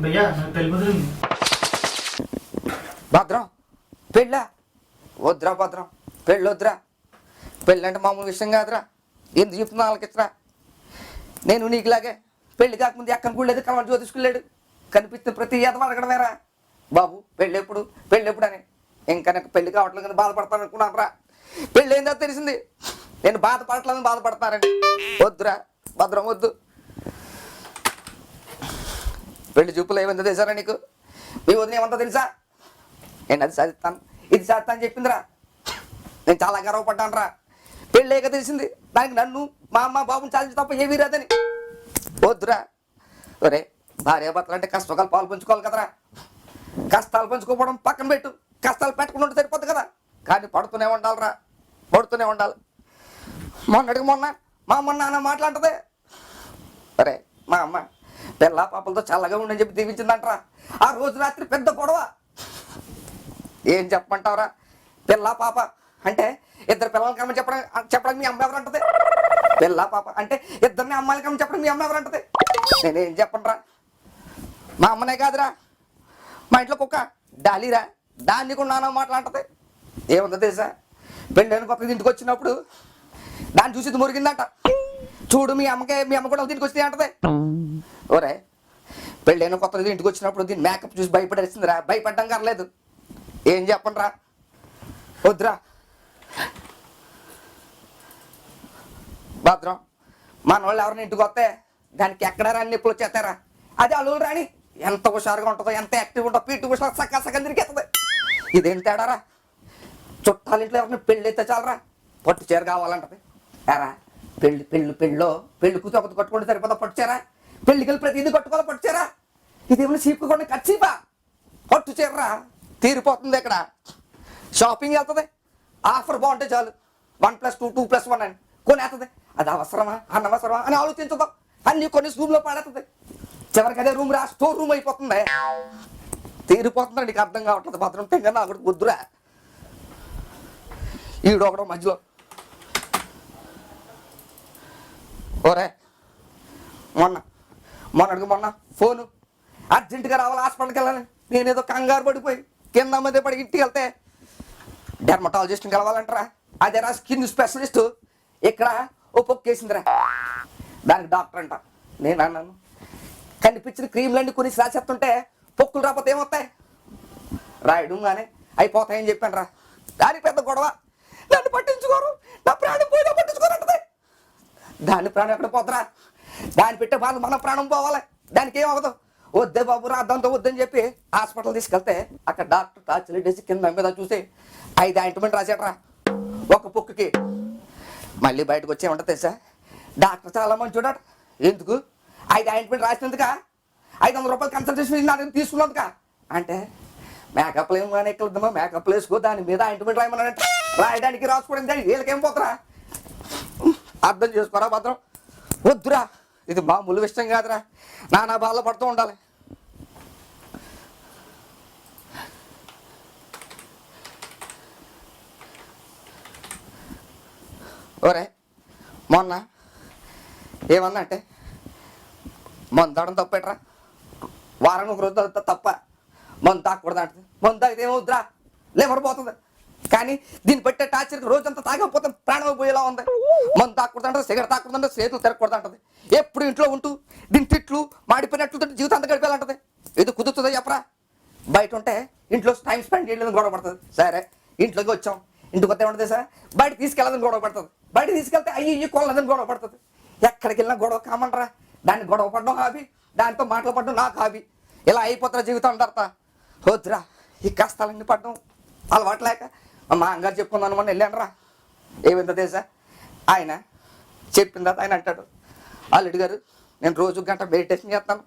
భయ్యా నాకు పెళ్లి కుదిరింది. భద్రం పెళ్ళా? వద్దురా భద్రం, పెళ్ళి వద్దురా. పెళ్ళి అంటే మామూలు విషయం కాదురా. ఎందుకు చెప్తున్నా వాళ్ళకిచ్చరా? నేను నీకులాగే పెళ్లి కాకముందు ఎక్కని గుళ్ళేది కలవ జ్యోతిష్కులేడు కనిపిస్తే ప్రతి ఏదో అడగడమేరా బాబు పెళ్ళి ఎప్పుడు అని. ఇంకా నాకు పెళ్లి కావట్లేదు కానీ బాధపడతాను అనుకున్నాను రా. పెళ్ళి ఏందో తెలిసింది, నేను బాధపడట్లేదని బాధపడతానండి. వద్దురా భద్రం వద్దు. పెళ్లి చూపులు ఏమైందో తెలుసారా నీకు? మీ వదిన ఏమందో తెలుసా? నేను అది సాధిస్తాను ఇది సాధిస్తాను చెప్పిందిరా. నేను చాలా గర్వపడ్డాను రా. పెళ్ళేక తెలిసింది దానికి నన్ను మా అమ్మ బాబుని సాధించి తప్ప ఏమీ రాదని. వద్దురా. ఒరే భార్యాభర్తలు అంటే కష్టకాలు పాలు పంచుకోవాలి కదరా. కష్టాలు పంచుకోవడం పక్కన పెట్టు, కష్టాలు పెట్టకుండా ఉంటే సరిపోద్ది కదా. కానీ పడుతూనే ఉండాలిరా, పడుతూనే ఉండాలి. మొన్నటికి మొన్న మా అమ్మ నాన్న మాట్లాడుతుంది. అరే మా అమ్మ పిల్ల పాపలతో చల్లగా ఉండని చెప్పి దీవించిందంటరా. ఆ రోజు రాత్రి పెద్ద గొడవ. ఏం చెప్పమంటావురా? పిల్ల పాప అంటే ఇద్దరు పిల్లలకి కమ్మని చెప్పడానికి మీ అమ్మ ఎవరు అంటది? పిల్ల పాప అంటే ఇద్దరిని అమ్మాయిలకి కమ్మని చెప్పడానికి మీ అమ్మ ఎవరు అంటది? నేనేం చెప్పండిరా. మా అమ్మనే కాదురా, మా ఇంట్లో కుక్క డాలీరా, దాన్ని కూడా నాన్న మాట్లాడుతుంది. ఏముందో తెలుసా? పెళ్ళైన కొత్తగా ఇంటికి వచ్చినప్పుడు దాన్ని చూసి మురిగిందంట. చూడు మీ అమ్మ కూడా దీనికి వస్తే అంటది. ఓరే పెళ్ళైన కొత్తగా ఇంటికి వచ్చినప్పుడు దీన్ని మేకప్ చూసి భయపడేసిందిరా. భయపడ్డం కర్లేదు. ఏం చెప్పండి రా. వద్దురా భద్రం. మన వాళ్ళు ఎవరిని ఇంటికి వస్తే దానికి ఎక్కడ రాని నొప్పులు వచ్చేస్తారా? అది అల్లులు రాని ఎంత హుషారుగా ఉంటుందో, ఎంత యాక్టివ్గా ఉంటుందో, పీటు హుషారు సగం తిరిగేస్తుంది. ఇదేం తేడారా? చుట్టాల ఇంట్లో ఎవరిని పెళ్ళి అయితే చాలరా పట్టు చీర కావాలంటది. ఎరా పెళ్ళి కూతురు కట్టుకుంటే సరిపోతా పట్టు చీర? పెళ్ళికి వెళ్ళి ప్రతిదీ కట్టుకోవాలి పట్టు చీర? ఇదేమైనా చీపుకోండి కచ్చిపా పట్టు చీరరా. తీరిపోతుంది ఇక్కడ. షాపింగ్ వెళ్తుంది, ఆఫర్ బాగుంటే చాలు 1+2 2+1 అని కొనేస్తుంది. అది అవసరమా అనవసరమా అని ఆలోచించదు. అన్ని కొన్ని రూమ్లో పాడేస్తుంది. చివరికి అదే రూమ్ రా స్టోర్ రూమ్ అయిపోతుంది. తీరిపోతుంది. నీకు అర్థం కావట్లేదు భద్రం. తెంగా నాకు వద్దురా. ఈడు ఒకడు మధ్యలో ఓరే మొన్న ఫోను అర్జెంటుగా రావాలి హాస్పిటల్కి వెళ్ళాలని. నేనేదో కంగారు పడిపోయి కింద మీద పడి ఇంటికి వెళ్తే డెర్మటాలజిస్ట్ని కలవాలంటారా? అదేరా స్కిన్ స్పెషలిస్టు ఇక్కడ ఓ పొక్కేసిందిరా. దానికి డాక్టర్ అంట. నేను అన్నాను కనిపించిన క్రీమ్లన్నీ కొన్ని రాసేస్తుంటే పొక్కులు రాకపోతే ఏమవుతాయి? రాయడం కానీ అయిపోతాయని చెప్పాను రా. దానికి పెద్ద గొడవ. నన్ను పట్టించుకోరు, నా ప్రాణం పోయినా పట్టించుకోరంటది. దాని ప్రాణం ఎక్కడ పోతురా? దాన్ని పెట్టే బాధ మన ప్రాణం పోవాలి. దానికి ఏమవ్వదు. వద్దే బాబు రాద్దంతో వద్దని చెప్పి హాస్పిటల్ తీసుకెళ్తే అక్కడ డాక్టర్ టార్చర్ వేసి కింద మీద చూసి 5 ఆయింట్మెంట్ రాసేట్రా ఒక పొక్కుకి. మళ్ళీ బయటకు వచ్చే ఉంటుంది తెలుసా? డాక్టర్ చాలా మంచి చూడట. ఎందుకు 5 ఆయింట్మెంట్ రాసినందుక 500 రూపాయలు కన్సల్టేషన్ నాకు తీసుకున్నందుక అంటే మేకప్లు ఏమో కానీ ఎక్కడమ్మా మేకప్లు వేసుకో దాని మీద ఆయింట్మెంట్ రాయమన్నాడంటే రాయడానికి రాసుకోవడం కానీ వీళ్ళకేం పోతురా? అర్థం చేసుకోరా భద్రం. వద్దురా. ఇది మామూలు విషయం కాదురా. నానా బాధలు పడుతూ ఉండాలి. ఓరే మొన్న ఏమన్నా అంటే మందు తాగడం తప్పేట్రా? వారానికి ఒక రోజు తప్ప మందు తాగకూడదు అంటుంది. మందు తాగితే ఏమవుద్దురా? లేబర్ పోతుంది. కానీ దీన్ని పెట్టే టార్చర్కి రోజంతా తాగకపోతే ప్రాణం పోయేలా ఉంది. మందు తాగకూడదు అంటది, సిగరెట్ తాగకూడదు అంటది, చేతులు తిరగకూడదు అంటది. ఎప్పుడు ఇంట్లో ఉంటూ దీని తిట్లు మాడిపోయినట్లు జీవితం అంతా గడిపేయాలంటది. ఇది కుదురుతుందో చెప్పరా? బయట ఉంటే ఇంట్లో టైం స్పెండ్ చేయలేదని గొడవ పడుతుంది. సరే ఇంట్లోకి వచ్చాం, ఇంటికి వస్తే ఉంటుంది సార్ బయట తీసుకెళ్ళదని గొడవ పడుతుంది. బయట తీసుకెళ్తే అయ్యి కొనలేదని గొడవ పడుతుంది. ఎక్కడికి వెళ్ళినా గొడవ కామంటారా? దాన్ని గొడవ పడడం హాబీ, దాంతో మాటలు పడడం నాకు హాబీ. ఇలా అయిపోతారా జీవితం అంటారా? వద్దురా. ఈ కష్టాలన్నీ పడడం అలవాటు లేక మా అమ్మగారు చెప్పుకుందాను మొన్న వెళ్ళాను రా. ఏమైందో తెలుసా? ఆయన చెప్పిన తర్వాత ఆయన అంటాడు, అల్లుడు గారు నేను రోజు గంట మెడిటేషన్ చేస్తాను,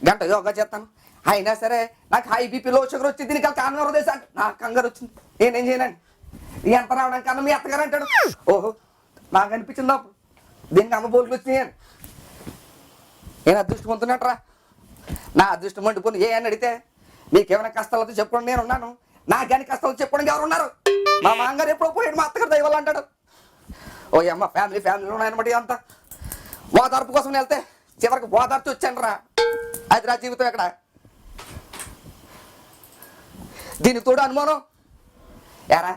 గంట యోగా చేస్తాను, అయినా సరే నాకు హై బీపీ లో షుగర్ వచ్చి దీనికి కారణం తెలుసా? నాకు కంగారు వచ్చింది, నేనేం చేయనండి. ఎంత రావడానికి కన్నా మీ అత్తగారు అంటాడు. ఓహో నాకు అనిపించింది అప్పుడు దీనికి అమ్మ బోల్కి వచ్చినాయి. నేను అదృష్టం పొందుతున్నట్రా. నా అదృష్టం మండిపోయింది. ఏ అని అడిగితే మీకేమైనా కష్టాలతో చెప్పుకోండి నేను ఉన్నాను, నాకు కానీ కష్టాలు చెప్పుకోవడానికి ఎవరు ఉన్నారు? మా మామగారు ఎప్పుడో పోయాడు, మా అత్తగారు దైవాలు అంటాడు. ఓ అమ్మ ఫ్యామిలీలో ఉన్నాయన్నమాట. అంతా ఓదార్పు కోసం వెళ్తే చివరికి ఓదార్చి వచ్చాను రా. అది రా జీవితం. ఎక్కడ దీనికి తోడు అనుమానం. ఎరా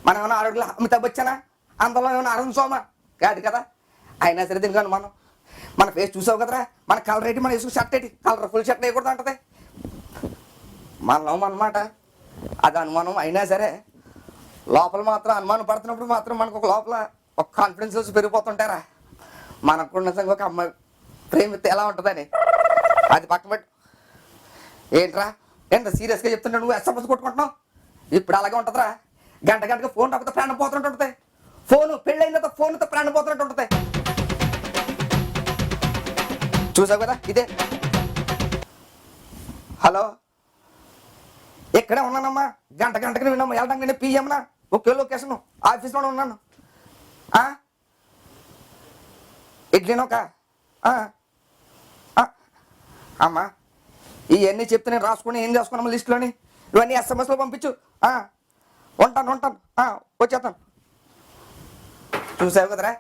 మనం ఏమైనా అడుగులా అమితాబ్ బచ్చనా, అందులో ఏమైనా అరుణ్ సోమ కాదు కదా. అయినా సరే దీనికి అనుమానం. మన ఫేస్ చూసావు కదరా, మన కలర్ ఏంటి, మన వేసుకు షర్ట్ ఏంటి, కలర్ఫుల్ షర్ట్ వేయకూడదు అంటది. మనలో అన్నమాట అది అనుమానం. అయినా సరే లోపల మాత్రం అనుమానం పడుతున్నప్పుడు మాత్రం మనకు ఒక లోపల ఒక కాన్ఫిడెన్స్ వచ్చి పెరిగిపోతుంటారా. మనకు కూడా నిజంగా ఒక అమ్మాయి ప్రేమిస్తే ఎలా ఉంటుందని అది పక్క పెట్టు. ఏంట్రా ఎంత సీరియస్గా చెప్తుంటే నువ్వు ఎస్ఎంఎస్ కొట్టుకుంటున్నావు? ఇప్పుడు అలాగే ఉంటుందిరా. గంట గంటగా ఫోన్ రాకపోతే ప్రాణం పోతుంటుంటుంది. ఫోను పెళ్ళైన తర్వాత ఫోన్తో ప్రాణం పోతున్నట్టు ఉంటుంది. చూసావు కదా ఇదే. హలో ఎక్కడే ఉన్నానమ్మా, గంట గంటకి విన్నాము వెళ్ళడానికి. నేను పిఎంనా ఒకే లొకేషన్ ఆఫీస్లోనే ఉన్నాను. ఇడ్లీనోక అమ్మా ఇవన్నీ చెప్తే నేను రాసుకుని ఏం చేసుకున్నాము లిస్టులోని. ఇవన్నీ ఎస్ఎంఎస్లో పంపించు. ఉంటాను వచ్చేస్తాను. చూసావు కదరా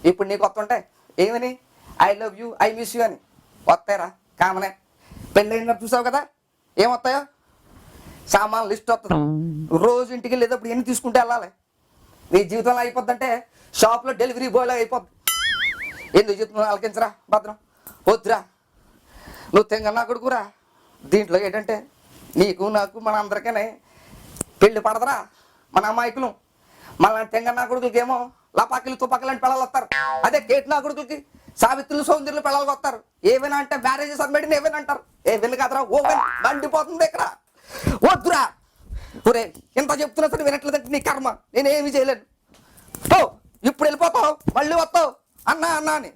ఇప్పుడు నీకు వస్తుంటాయి ఏమని I love you I miss you అని వస్తాయిరా కామనే. పెళ్ళైన చూసావు కదా ఏమొస్తాయో సామాన్ లిస్ట్ వస్తుంది. రోజు ఇంటికి వెళ్ళేటప్పుడు ఎన్ని తీసుకుంటే వెళ్ళాలి. నీ జీవితంలో అయిపోద్దంటే షాప్లో డెలివరీ బాయ్లో అయిపోద్ది. ఎందుకు చెప్తున్నావు ఆలకించరా భద్రం, వద్దురా. నువ్వు తెంగన్నా కొడుకురా. దీంట్లో ఏంటంటే నీకు నాకు మన అందరికీ పెళ్ళి పడదరా. మన అమాయకులు మన తెంగన్నా కొడుకులకి ఏమో లపాకిలు తుపాకులు లాంటి పిల్లలు వస్తారు. అదే కేట్ నా కొడుకులకి సావిత్రులు సౌందర్యులు పిల్లలు వస్తారు. ఏవైనా అంటే మ్యారేజెస్ అడ్మిట్ ఏవైనా అంటారు. ఏవెన్ కాదురా ఓవెన్ మండిపోతుంది ఇక్కడ. వద్దురా ఒరే ఇంత చెప్తున్నా సరే వినట్లేదంటే నీ కర్మ, నేనేమి చేయలేను. ఇప్పుడు వెళ్ళిపోతావు మళ్ళీ వస్తావు అన్నా అని.